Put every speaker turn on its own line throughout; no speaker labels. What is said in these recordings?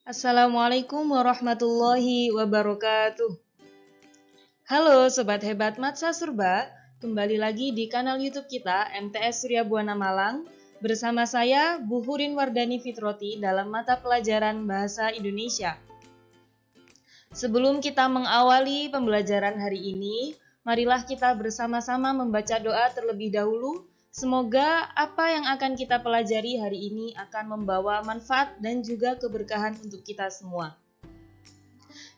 Assalamualaikum warahmatullahi wabarakatuh. Halo Sobat Hebat Matsa Surba, kembali lagi di kanal YouTube kita MTS Surya Buana Malang bersama saya Bu Hurin Wardani Fitroti dalam mata pelajaran Bahasa Indonesia. Sebelum kita mengawali pembelajaran hari ini, marilah kita bersama-sama membaca doa terlebih dahulu. Semoga apa yang akan kita pelajari hari ini akan membawa manfaat dan juga keberkahan untuk kita semua.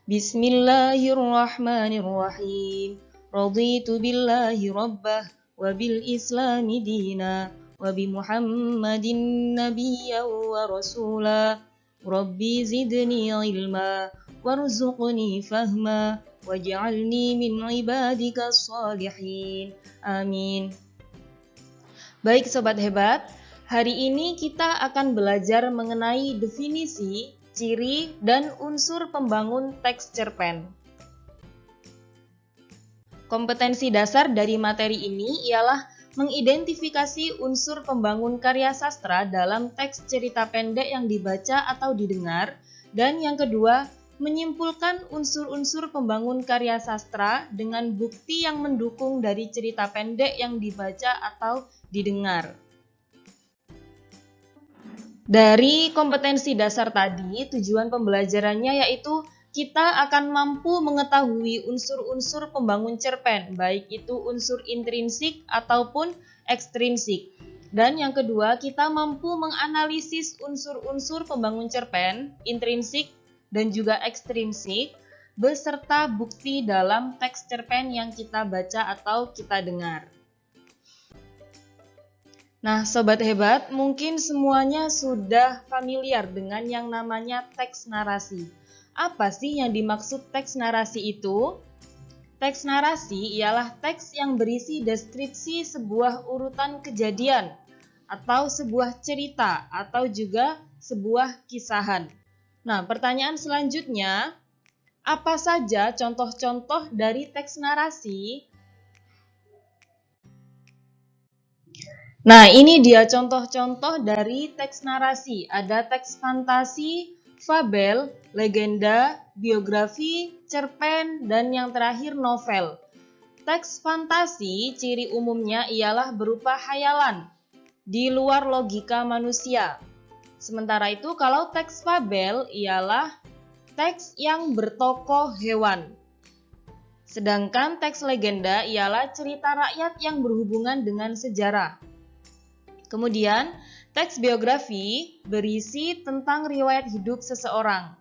Bismillahirrahmanirrahim. Raditu billahi rabbah wa bil islami dina wa bi Muhammadin nabiyyan wa rasula. Rabbi zidni ilma warzuqni fahma waj'alni min ibadika shalihin. Amin. Baik Sobat Hebat, hari ini kita akan belajar mengenai definisi, ciri, dan unsur pembangun teks cerpen. Kompetensi dasar dari materi ini ialah mengidentifikasi unsur pembangun karya sastra dalam teks cerita pendek yang dibaca atau didengar, dan yang kedua, menyimpulkan unsur-unsur pembangun karya sastra dengan bukti yang mendukung dari cerita pendek yang dibaca atau didengar. Dari kompetensi dasar tadi, tujuan pembelajarannya yaitu kita akan mampu mengetahui unsur-unsur pembangun cerpen, baik itu unsur intrinsik ataupun ekstrinsik. Dan yang kedua, kita mampu menganalisis unsur-unsur pembangun cerpen, intrinsik dan juga ekstrinsik, beserta bukti dalam teks cerpen yang kita baca atau kita dengar. Nah, Sobat Hebat, mungkin semuanya sudah familiar dengan yang namanya teks narasi. Apa sih yang dimaksud teks narasi itu? Teks narasi ialah teks yang berisi deskripsi sebuah urutan kejadian, atau sebuah cerita, atau juga sebuah kisahan. Nah, pertanyaan selanjutnya, apa saja contoh-contoh dari teks narasi? Nah, ini dia contoh-contoh dari teks narasi. Ada teks fantasi, fabel, legenda, biografi, cerpen, dan yang terakhir novel. Teks fantasi ciri umumnya ialah berupa hayalan, di luar logika manusia. Sementara itu kalau teks fabel ialah teks yang bertokoh hewan. Sedangkan teks legenda ialah cerita rakyat yang berhubungan dengan sejarah. Kemudian, teks biografi berisi tentang riwayat hidup seseorang.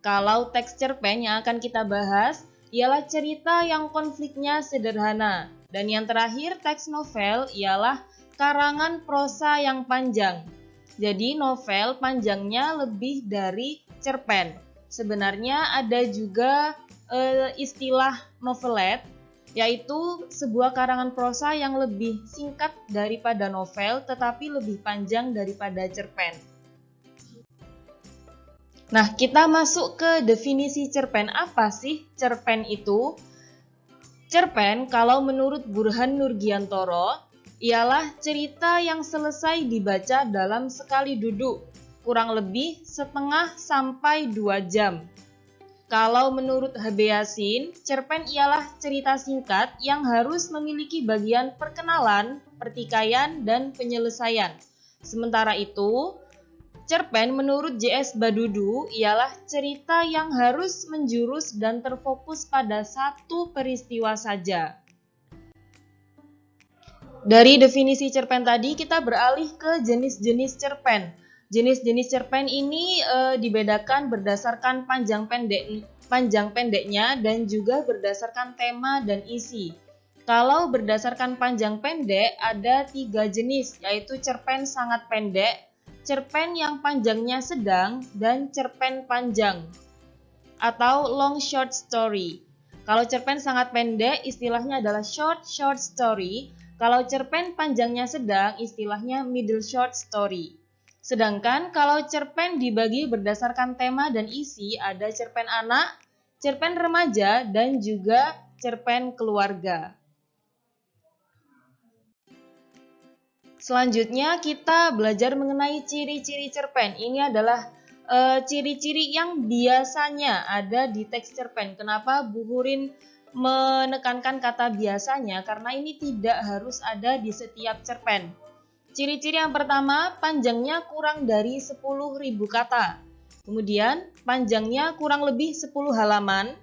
Kalau teks cerpen yang akan kita bahas ialah cerita yang konfliknya sederhana. Dan yang terakhir, teks novel ialah karangan prosa yang panjang. Jadi novel panjangnya lebih dari cerpen. Sebenarnya ada juga istilah novelet, yaitu sebuah karangan prosa yang lebih singkat daripada novel tetapi lebih panjang daripada cerpen. Nah, kita masuk ke definisi cerpen. Apa sih cerpen itu? Cerpen kalau menurut Burhan Nurgiantoro ialah cerita yang selesai dibaca dalam sekali duduk, kurang lebih setengah sampai 2 jam. Kalau menurut H.B. Yasin, cerpen ialah cerita singkat yang harus memiliki bagian perkenalan, pertikaian, dan penyelesaian. Sementara itu, cerpen menurut J.S. Badudu ialah cerita yang harus menjurus dan terfokus pada satu peristiwa saja. Dari definisi cerpen tadi, kita beralih ke jenis-jenis cerpen. Jenis-jenis cerpen ini dibedakan berdasarkan panjang pendeknya dan juga berdasarkan tema dan isi. Kalau berdasarkan panjang pendek, ada 3 jenis, yaitu cerpen sangat pendek, cerpen yang panjangnya sedang, dan cerpen panjang atau long short story. Kalau cerpen sangat pendek, istilahnya adalah short story. Kalau cerpen panjangnya sedang, istilahnya middle short story. Sedangkan kalau cerpen dibagi berdasarkan tema dan isi, ada cerpen anak, cerpen remaja, dan juga cerpen keluarga. Selanjutnya kita belajar mengenai ciri-ciri cerpen. Ini adalah ciri-ciri yang biasanya ada di teks cerpen. Kenapa Bu Hurin menekankan kata biasanya? Karena ini tidak harus ada di setiap cerpen. Ciri-ciri yang pertama, panjangnya kurang dari 10.000 kata. Kemudian, panjangnya kurang lebih 10 halaman.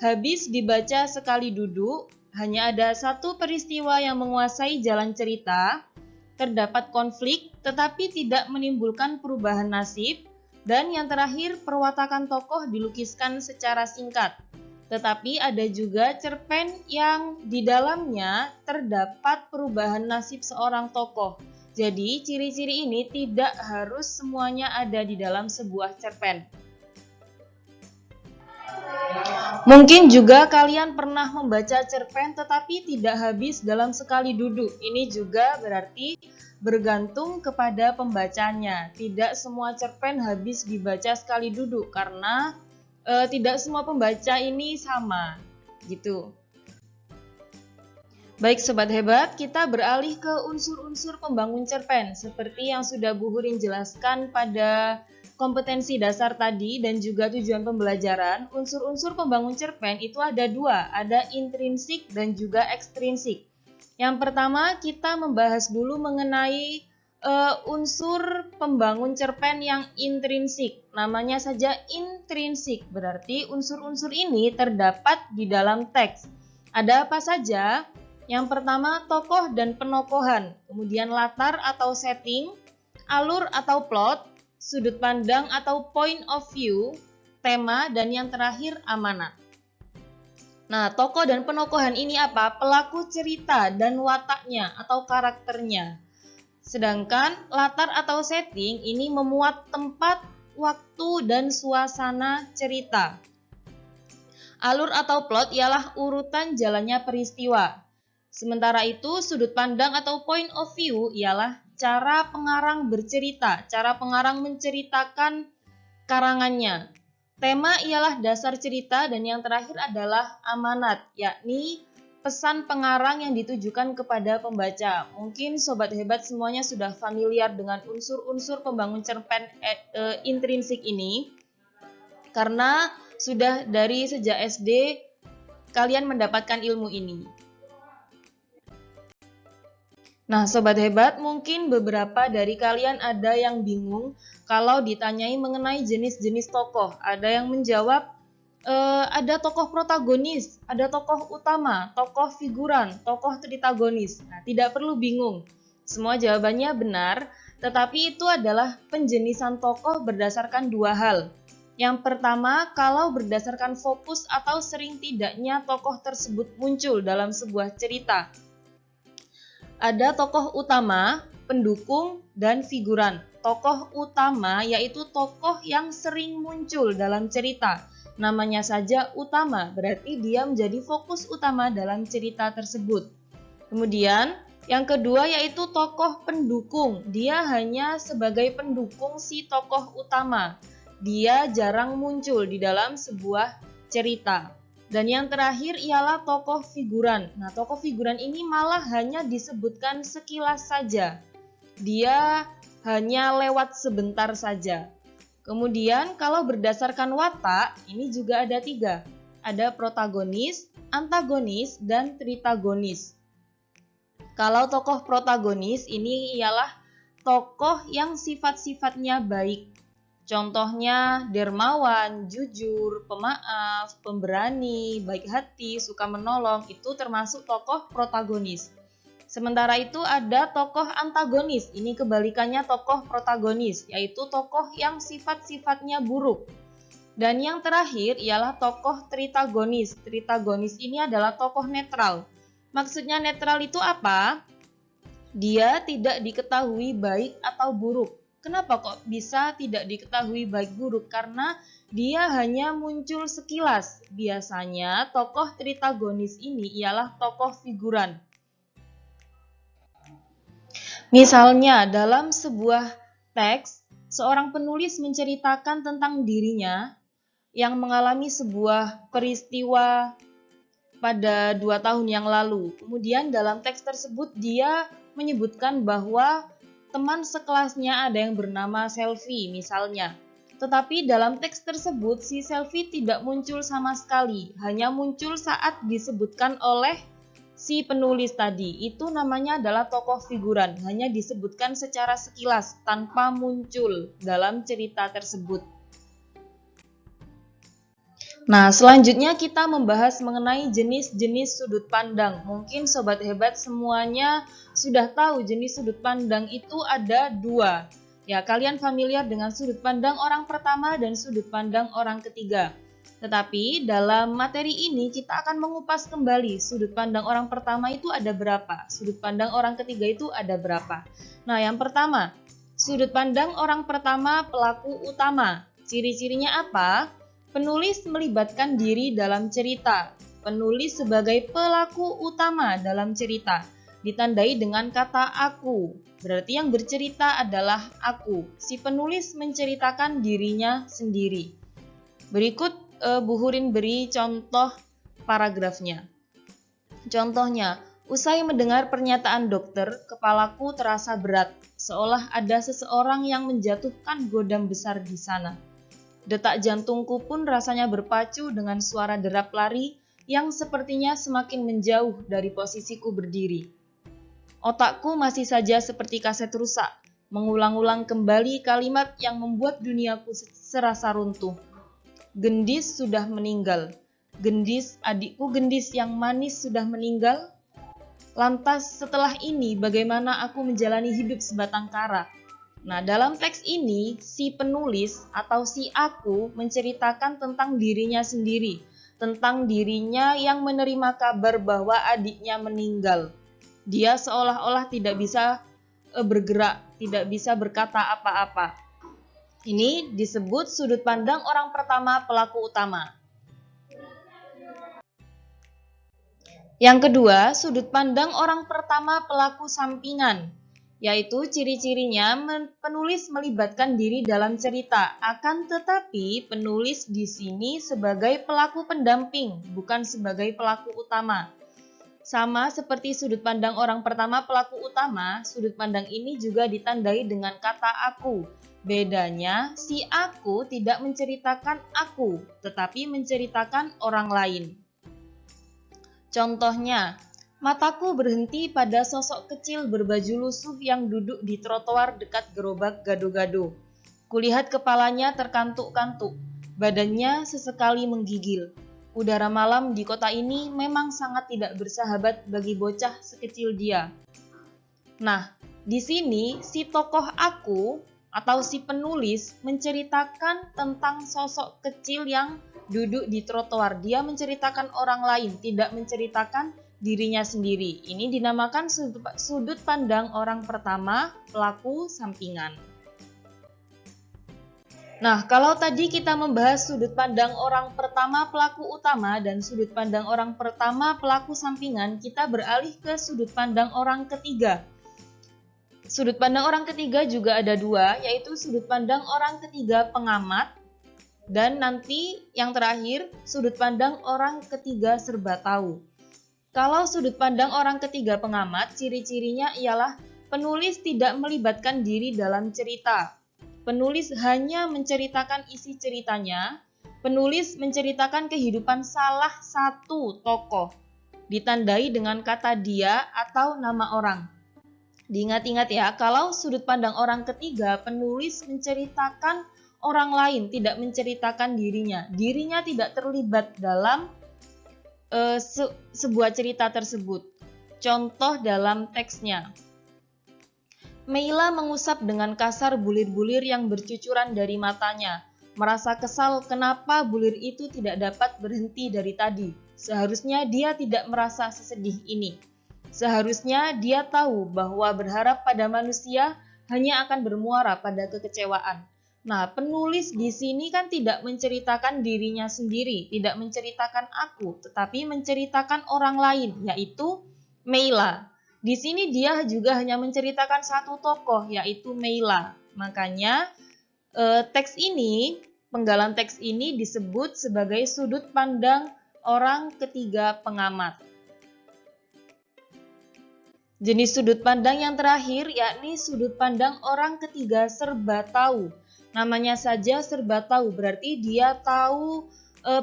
Habis dibaca sekali duduk, hanya ada satu peristiwa yang menguasai jalan cerita. Terdapat konflik, tetapi tidak menimbulkan perubahan nasib. Dan yang terakhir, perwatakan tokoh dilukiskan secara singkat. Tetapi ada juga cerpen yang di dalamnya terdapat perubahan nasib seorang tokoh. Jadi, ciri-ciri ini tidak harus semuanya ada di dalam sebuah cerpen. Mungkin juga kalian pernah membaca cerpen tetapi tidak habis dalam sekali duduk. Ini juga berarti bergantung kepada pembacanya. Tidak semua cerpen habis dibaca sekali duduk karena tidak semua pembaca ini sama, gitu. Baik Sobat Hebat, kita beralih ke unsur-unsur pembangun cerpen. Seperti yang sudah Bu Hurin jelaskan pada kompetensi dasar tadi dan juga tujuan pembelajaran, unsur-unsur pembangun cerpen itu ada dua, ada intrinsik dan juga ekstrinsik. Yang pertama, kita membahas dulu mengenai unsur pembangun cerpen yang intrinsik. Namanya saja intrinsik, berarti unsur-unsur ini terdapat di dalam teks. Ada apa saja? Yang pertama, tokoh dan penokohan, kemudian latar atau setting, alur atau plot, sudut pandang atau point of view, tema, dan yang terakhir amanat. Nah, tokoh dan penokohan ini apa? Pelaku cerita dan wataknya atau karakternya. Sedangkan latar atau setting ini memuat tempat, waktu, dan suasana cerita. Alur atau plot ialah urutan jalannya peristiwa. Sementara itu, sudut pandang atau point of view ialah cara pengarang bercerita, cara pengarang menceritakan karangannya. Tema ialah dasar cerita dan yang terakhir adalah amanat, yakni pesan pengarang yang ditujukan kepada pembaca. Mungkin Sobat Hebat semuanya sudah familiar dengan unsur-unsur pembangun cerpen intrinsik ini, karena sudah dari sejak SD kalian mendapatkan ilmu ini. Nah, Sobat Hebat, mungkin beberapa dari kalian ada yang bingung kalau ditanyai mengenai jenis-jenis tokoh. Ada yang menjawab, ada tokoh protagonis, ada tokoh utama, tokoh figuran, tokoh tritagonis. Nah, tidak perlu bingung. Semua jawabannya benar, tetapi itu adalah penjenisan tokoh berdasarkan dua hal. Yang pertama, kalau berdasarkan fokus atau sering tidaknya tokoh tersebut muncul dalam sebuah cerita. Ada tokoh utama, pendukung, dan figuran. Tokoh utama yaitu tokoh yang sering muncul dalam cerita. Namanya saja utama, berarti dia menjadi fokus utama dalam cerita tersebut. Kemudian, yang kedua yaitu tokoh pendukung. Dia hanya sebagai pendukung si tokoh utama. Dia jarang muncul di dalam sebuah cerita. Dan yang terakhir ialah tokoh figuran. Nah, tokoh figuran ini malah hanya disebutkan sekilas saja. Dia hanya lewat sebentar saja. Kemudian kalau berdasarkan watak, ini juga ada 3. Ada protagonis, antagonis, dan tritagonis. Kalau tokoh protagonis ini ialah tokoh yang sifat-sifatnya baik. Contohnya dermawan, jujur, pemaaf, pemberani, baik hati, suka menolong, itu termasuk tokoh protagonis. Sementara itu ada tokoh antagonis, ini kebalikannya tokoh protagonis, yaitu tokoh yang sifat-sifatnya buruk. Dan yang terakhir ialah tokoh tritagonis. Tritagonis ini adalah tokoh netral. Maksudnya netral itu apa? Dia tidak diketahui baik atau buruk. Kenapa kok bisa tidak diketahui baik buruk? Karena dia hanya muncul sekilas. Biasanya tokoh tritagonis ini ialah tokoh figuran. Misalnya dalam sebuah teks, seorang penulis menceritakan tentang dirinya yang mengalami sebuah peristiwa pada 2 tahun yang lalu. Kemudian dalam teks tersebut dia menyebutkan bahwa teman sekelasnya ada yang bernama Selfie misalnya. Tetapi dalam teks tersebut si selfie tidak muncul sama sekali, hanya muncul saat disebutkan oleh si penulis tadi. Itu namanya adalah tokoh figuran, hanya disebutkan secara sekilas tanpa muncul dalam cerita tersebut. Nah, selanjutnya kita membahas mengenai jenis-jenis sudut pandang. Mungkin sobat hebat semuanya sudah tahu jenis sudut pandang itu ada dua. Ya, kalian familiar dengan sudut pandang orang pertama dan sudut pandang orang ketiga. Tetapi dalam materi ini kita akan mengupas kembali sudut pandang orang pertama itu ada berapa, sudut pandang orang ketiga itu ada berapa. Nah, yang pertama, sudut pandang orang pertama pelaku utama. Ciri-cirinya apa? Penulis melibatkan diri dalam cerita. Penulis sebagai pelaku utama dalam cerita. Ditandai dengan kata aku. Berarti yang bercerita adalah aku. Si penulis menceritakan dirinya sendiri. Berikut Bu Hurin beri contoh paragrafnya. Contohnya, usai mendengar pernyataan dokter, kepalaku terasa berat, seolah ada seseorang yang menjatuhkan godam besar di sana. Detak jantungku pun rasanya berpacu dengan suara derap lari yang sepertinya semakin menjauh dari posisiku berdiri. Otakku masih saja seperti kaset rusak, mengulang-ulang kembali kalimat yang membuat duniaku serasa runtuh. Gendis sudah meninggal. Gendis, adikku Gendis yang manis sudah meninggal. Lantas setelah ini bagaimana aku menjalani hidup sebatang kara? Nah, dalam teks ini si penulis atau si aku menceritakan tentang dirinya sendiri, tentang dirinya yang menerima kabar bahwa adiknya meninggal. Dia seolah-olah tidak bisa bergerak, tidak bisa berkata apa-apa. Ini disebut sudut pandang orang pertama pelaku utama. Yang kedua, sudut pandang orang pertama pelaku sampingan, yaitu ciri-cirinya penulis melibatkan diri dalam cerita, akan tetapi penulis di sini sebagai pelaku pendamping, bukan sebagai pelaku utama. Sama seperti sudut pandang orang pertama pelaku utama, sudut pandang ini juga ditandai dengan kata aku. Bedanya, si aku tidak menceritakan aku, tetapi menceritakan orang lain. Contohnya, mataku berhenti pada sosok kecil berbaju lusuh yang duduk di trotoar dekat gerobak gado-gado. Kulihat kepalanya terkantuk-kantuk, badannya sesekali menggigil. Udara malam di kota ini memang sangat tidak bersahabat bagi bocah sekecil dia. Nah, di sini si tokoh aku atau si penulis menceritakan tentang sosok kecil yang duduk di trotoar. Dia menceritakan orang lain, tidak menceritakan dirinya sendiri. Ini dinamakan sudut pandang orang pertama pelaku sampingan. Nah, kalau tadi kita membahas sudut pandang orang pertama pelaku utama dan sudut pandang orang pertama pelaku sampingan, kita beralih ke sudut pandang orang ketiga. Sudut pandang orang ketiga juga ada dua, yaitu sudut pandang orang ketiga pengamat, dan nanti yang terakhir, sudut pandang orang ketiga serba tahu. Kalau sudut pandang orang ketiga pengamat, ciri-cirinya ialah penulis tidak melibatkan diri dalam cerita. Penulis hanya menceritakan isi ceritanya. Penulis menceritakan kehidupan salah satu tokoh, ditandai dengan kata dia atau nama orang. Diingat-ingat ya, kalau sudut pandang orang ketiga, penulis menceritakan orang lain, tidak menceritakan dirinya. Dirinya tidak terlibat dalam sebuah cerita tersebut. Contoh dalam teksnya. Meila mengusap dengan kasar bulir-bulir yang bercucuran dari matanya. Merasa kesal kenapa bulir itu tidak dapat berhenti dari tadi. Seharusnya dia tidak merasa sesedih ini. Seharusnya dia tahu bahwa berharap pada manusia hanya akan bermuara pada kekecewaan. Nah, penulis di sini kan tidak menceritakan dirinya sendiri, tidak menceritakan aku, tetapi menceritakan orang lain, yaitu Meila. Di sini dia juga hanya menceritakan satu tokoh, yaitu Meila. Makanya penggalan teks ini disebut sebagai sudut pandang orang ketiga pengamat. Jenis sudut pandang yang terakhir yakni sudut pandang orang ketiga serba tahu. Namanya saja serba tahu, berarti dia tahu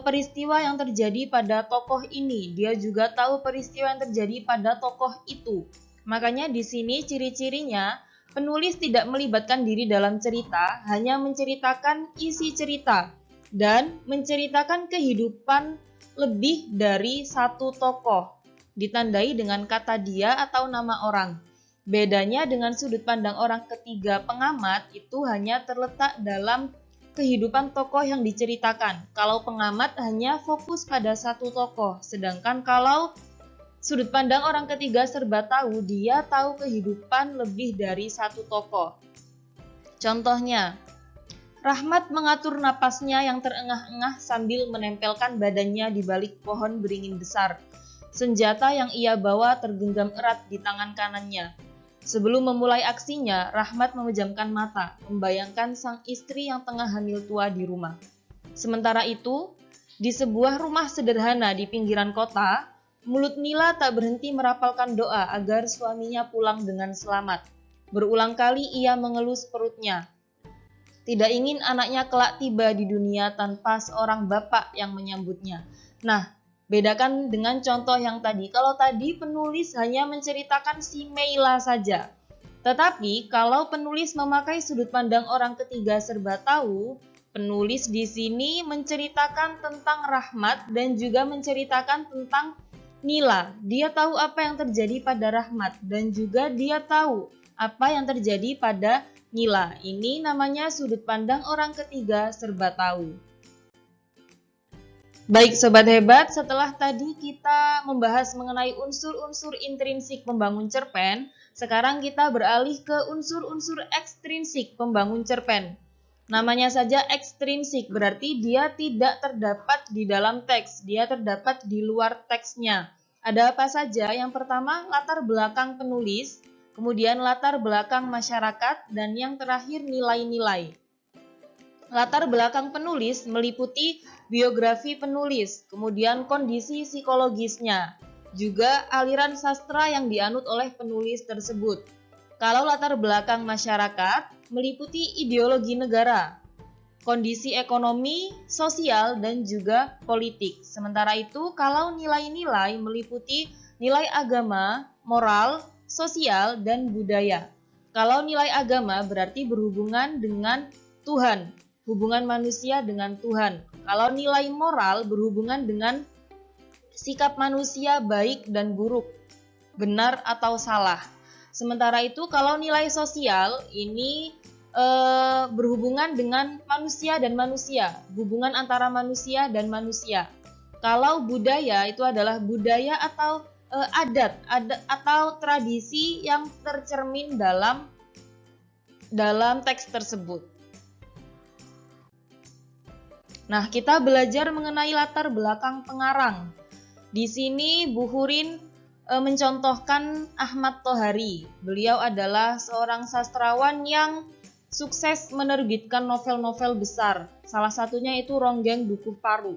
peristiwa yang terjadi pada tokoh ini. Dia juga tahu peristiwa yang terjadi pada tokoh itu. Makanya di sini ciri-cirinya penulis tidak melibatkan diri dalam cerita, hanya menceritakan isi cerita dan menceritakan kehidupan lebih dari satu tokoh, ditandai dengan kata dia atau nama orang. Bedanya dengan sudut pandang orang ketiga pengamat itu hanya terletak dalam kehidupan tokoh yang diceritakan. Kalau pengamat hanya fokus pada satu tokoh, sedangkan kalau sudut pandang orang ketiga serba tahu, dia tahu kehidupan lebih dari satu tokoh. Contohnya, Rahmat mengatur napasnya yang terengah-engah sambil menempelkan badannya di balik pohon beringin besar. Senjata yang ia bawa tergenggam erat di tangan kanannya. Sebelum memulai aksinya, Rahmat memejamkan mata, membayangkan sang istri yang tengah hamil tua di rumah. Sementara itu, di sebuah rumah sederhana di pinggiran kota, mulut Nila tak berhenti merapalkan doa agar suaminya pulang dengan selamat. Berulang kali ia mengelus perutnya. Tidak ingin anaknya kelak tiba di dunia tanpa seorang bapak yang menyambutnya. Nah, bedakan dengan contoh yang tadi. Kalau tadi penulis hanya menceritakan si Meila saja. Tetapi kalau penulis memakai sudut pandang orang ketiga serba tahu, penulis di sini menceritakan tentang Rahmat dan juga menceritakan tentang Nila. Dia tahu apa yang terjadi pada Rahmat dan juga dia tahu apa yang terjadi pada Nila. Ini namanya sudut pandang orang ketiga serba tahu. Baik Sobat Hebat, setelah tadi kita membahas mengenai unsur-unsur intrinsik pembangun cerpen, sekarang kita beralih ke unsur-unsur ekstrinsik pembangun cerpen. Namanya saja ekstrinsik, berarti dia tidak terdapat di dalam teks, dia terdapat di luar teksnya. Ada apa saja? Yang pertama, latar belakang penulis, kemudian latar belakang masyarakat, dan yang terakhir nilai-nilai. Latar belakang penulis meliputi biografi penulis, kemudian kondisi psikologisnya, juga aliran sastra yang dianut oleh penulis tersebut. Kalau latar belakang masyarakat meliputi ideologi negara, kondisi ekonomi, sosial, dan juga politik. Sementara itu, kalau nilai-nilai meliputi nilai agama, moral, sosial, dan budaya. Kalau nilai agama berarti berhubungan dengan Tuhan, hubungan manusia dengan Tuhan. Kalau nilai moral berhubungan dengan sikap manusia baik dan buruk, benar atau salah. Sementara itu kalau nilai sosial ini berhubungan dengan manusia dan manusia, hubungan antara manusia dan manusia. Kalau budaya itu adalah budaya atau adat atau tradisi yang tercermin dalam teks tersebut. Nah, kita belajar mengenai latar belakang pengarang. Di sini Bu Hurin mencontohkan Ahmad Tohari. Beliau adalah seorang sastrawan yang sukses menerbitkan novel-novel besar. Salah satunya itu Ronggeng Dukuh Paru.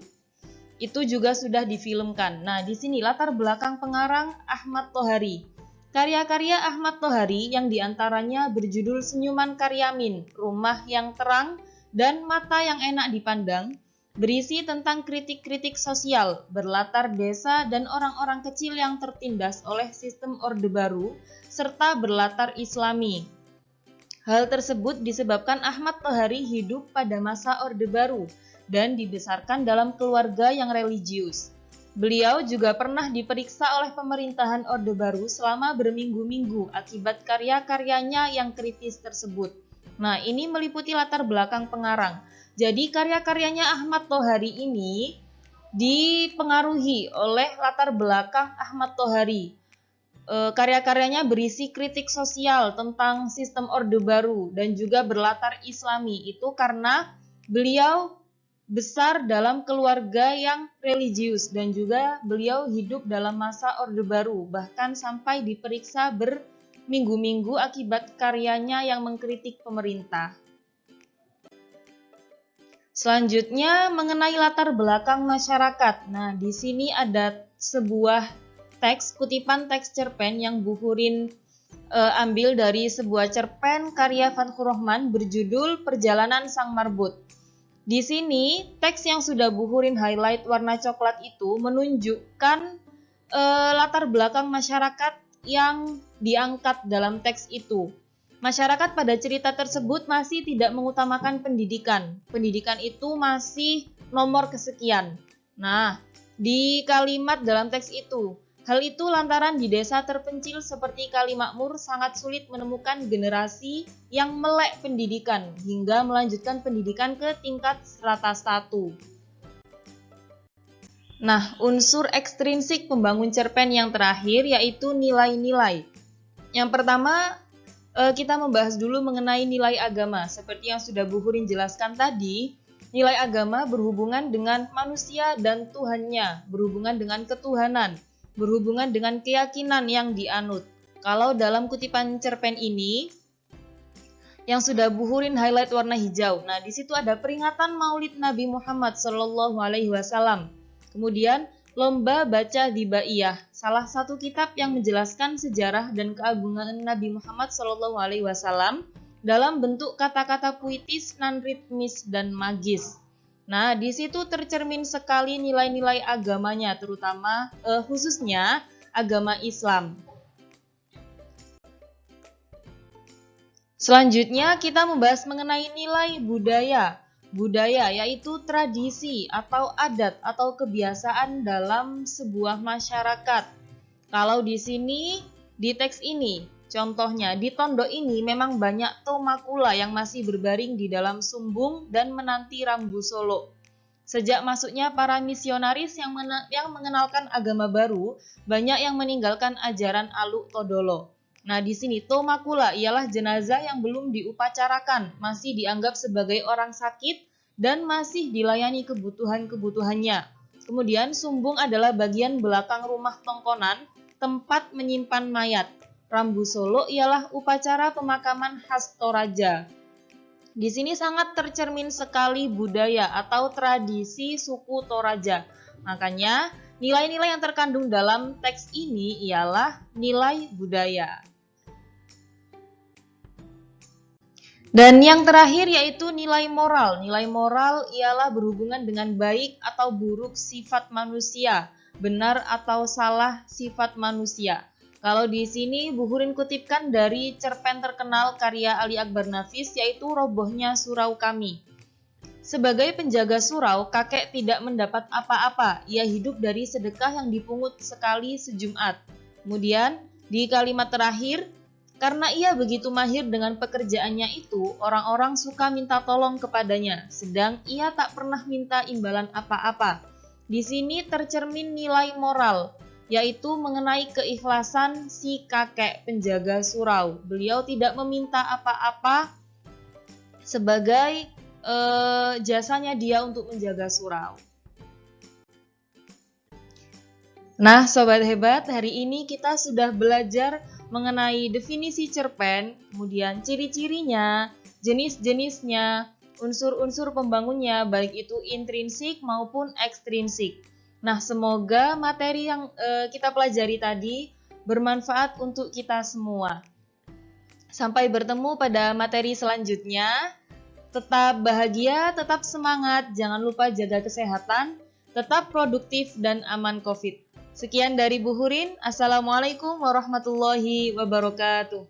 Itu juga sudah difilmkan. Nah, di sini latar belakang pengarang Ahmad Tohari. Karya-karya Ahmad Tohari yang diantaranya berjudul Senyuman Karyamin, Rumah yang Terang, dan Mata yang Enak Dipandang, berisi tentang kritik-kritik sosial, berlatar desa dan orang-orang kecil yang tertindas oleh sistem Orde Baru, serta berlatar Islami. Hal tersebut disebabkan Ahmad Tohari hidup pada masa Orde Baru dan dibesarkan dalam keluarga yang religius. Beliau juga pernah diperiksa oleh pemerintahan Orde Baru selama berminggu-minggu akibat karya-karyanya yang kritis tersebut. Nah, ini meliputi latar belakang pengarang. Jadi karya-karyanya Ahmad Tohari ini dipengaruhi oleh latar belakang Ahmad Tohari. Karya-karyanya berisi kritik sosial tentang sistem Orde Baru dan juga berlatar Islami. Itu karena beliau besar dalam keluarga yang religius dan juga beliau hidup dalam masa Orde Baru, bahkan sampai diperiksa berminggu-minggu akibat karyanya yang mengkritik pemerintah. Selanjutnya mengenai latar belakang masyarakat. Nah, di sini ada sebuah teks, kutipan teks cerpen yang Bu Hurin ambil dari sebuah cerpen karya Fatkhur Rahman berjudul Perjalanan Sang Marbot. Di sini teks yang sudah Bu Hurin highlight warna coklat itu menunjukkan latar belakang masyarakat yang diangkat dalam teks itu. Masyarakat pada cerita tersebut masih tidak mengutamakan pendidikan. Pendidikan itu masih nomor kesekian. Nah, di kalimat dalam teks itu, hal itu lantaran di desa terpencil seperti Kalimakmur sangat sulit menemukan generasi yang melek pendidikan hingga melanjutkan pendidikan ke tingkat strata 1. Nah, unsur ekstrinsik pembangun cerpen yang terakhir yaitu nilai-nilai. Yang pertama, kita membahas dulu mengenai nilai agama. Seperti yang sudah Bu Hurin jelaskan tadi, nilai agama berhubungan dengan manusia dan Tuhannya, berhubungan dengan ketuhanan, berhubungan dengan keyakinan yang dianut. Kalau dalam kutipan cerpen ini, yang sudah Bu Hurin highlight warna hijau. Nah, di situ ada peringatan Maulid Nabi Muhammad SAW. Kemudian, lomba baca Dibaiyah, salah satu kitab yang menjelaskan sejarah dan keagungan Nabi Muhammad SAW dalam bentuk kata-kata puitis, non-ritmis, dan magis. Nah, di situ tercermin sekali nilai-nilai agamanya, terutama khususnya agama Islam. Selanjutnya kita membahas mengenai nilai budaya. Budaya yaitu tradisi atau adat atau kebiasaan dalam sebuah masyarakat. Kalau di sini, di teks ini, contohnya di Tondo ini memang banyak tomakula yang masih berbaring di dalam sumbung dan menanti Rambu Solo. Sejak masuknya para misionaris yang mengenalkan agama baru, banyak yang meninggalkan ajaran Aluk Todolo. Nah, di sini tomakula ialah jenazah yang belum diupacarakan, masih dianggap sebagai orang sakit dan masih dilayani kebutuhan-kebutuhannya. Kemudian sumbung adalah bagian belakang rumah tongkonan, tempat menyimpan mayat. Rambu Solo ialah upacara pemakaman khas Toraja. Di sini sangat tercermin sekali budaya atau tradisi suku Toraja. Makanya, nilai-nilai yang terkandung dalam teks ini ialah nilai budaya. Dan yang terakhir yaitu nilai moral. Nilai moral ialah berhubungan dengan baik atau buruk sifat manusia, benar atau salah sifat manusia. Kalau di sini Bu Hurin kutipkan dari cerpen terkenal karya Ali Akbar Nafis yaitu Robohnya Surau Kami. Sebagai penjaga surau, kakek tidak mendapat apa-apa. Ia hidup dari sedekah yang dipungut sekali sejumat. Kemudian di kalimat terakhir, karena ia begitu mahir dengan pekerjaannya itu, orang-orang suka minta tolong kepadanya, sedang ia tak pernah minta imbalan apa-apa. Di sini tercermin nilai moral, yaitu mengenai keikhlasan si kakek penjaga surau. Beliau tidak meminta apa-apa sebagai jasanya dia untuk menjaga surau. Nah, Sobat Hebat, hari ini kita sudah belajar mengenai definisi cerpen, kemudian ciri-cirinya, jenis-jenisnya, unsur-unsur pembangunnya, baik itu intrinsik maupun ekstrinsik. Nah, semoga materi yang kita pelajari tadi bermanfaat untuk kita semua. Sampai bertemu pada materi selanjutnya. Tetap bahagia, tetap semangat, jangan lupa jaga kesehatan, tetap produktif dan aman COVID. Sekian dari Bu Hurin. Assalamualaikum warahmatullahi wabarakatuh.